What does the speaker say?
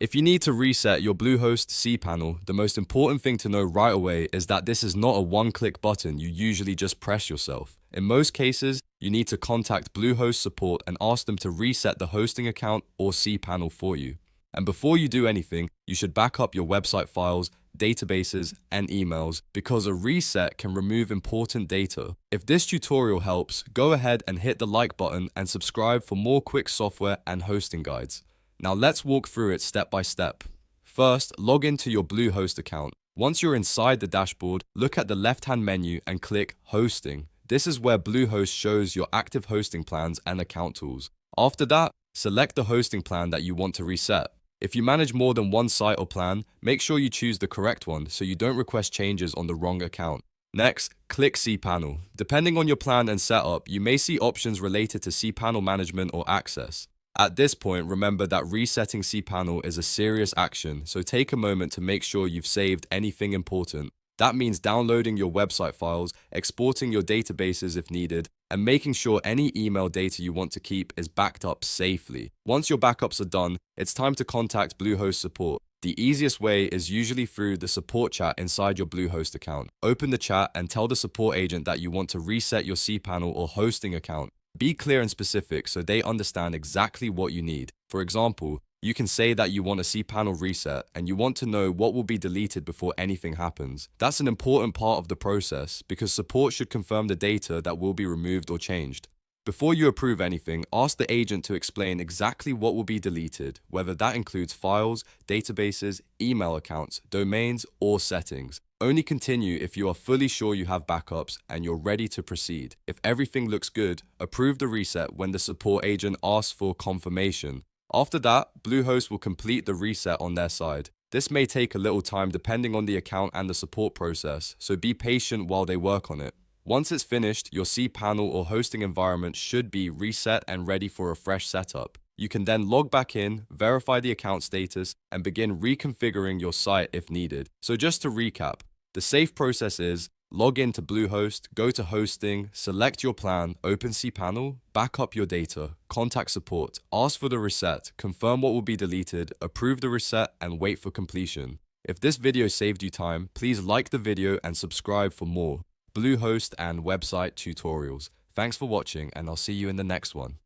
If you need to reset your Bluehost CPanel, the most important thing to know right away is that this is not a one-click button you usually just press yourself. In most cases, you need to contact Bluehost Support and ask them to reset the hosting account or CPanel for you. And before you do anything, you should back up your website files, databases, and emails because a reset can remove important data. If this tutorial helps, go ahead and hit the like button and subscribe for more quick software and hosting guides. Now let's walk through it step by step. First, log into your Bluehost account. Once you're inside the dashboard, look at the left-hand menu and click Hosting. This is where Bluehost shows your active hosting plans and account tools. After that, select the hosting plan that you want to reset. If you manage more than one site or plan, make sure you choose the correct one so you don't request changes on the wrong account. Next, click cPanel. Depending on your plan and setup, you may see options related to cPanel management or access. At this point, remember that resetting cPanel is a serious action, so take a moment to make sure you've saved anything important. That means downloading your website files, exporting your databases if needed, and making sure any email data you want to keep is backed up safely. Once your backups are done, it's time to contact Bluehost Support. The easiest way is usually through the support chat inside your Bluehost account. Open the chat and tell the support agent that you want to reset your cPanel or hosting account. Be clear and specific so they understand exactly what you need. For example, you can say that you want a cPanel reset and you want to know what will be deleted before anything happens. That's an important part of the process because support should confirm the data that will be removed or changed. Before you approve anything, ask the agent to explain exactly what will be deleted, whether that includes files, databases, email accounts, domains, or settings. Only continue if you are fully sure you have backups and you're ready to proceed. If everything looks good, approve the reset when the support agent asks for confirmation. After that, Bluehost will complete the reset on their side. This may take a little time depending on the account and the support process, so be patient while they work on it. Once it's finished, your cPanel or hosting environment should be reset and ready for a fresh setup. You can then log back in, verify the account status, and begin reconfiguring your site if needed. So just to recap, the safe process is log into Bluehost, go to hosting, select your plan, open cPanel, back up your data, contact support, ask for the reset, confirm what will be deleted, approve the reset, and wait for completion. If this video saved you time, please like the video and subscribe for more Bluehost and website tutorials. Thanks for watching, and I'll see you in the next one.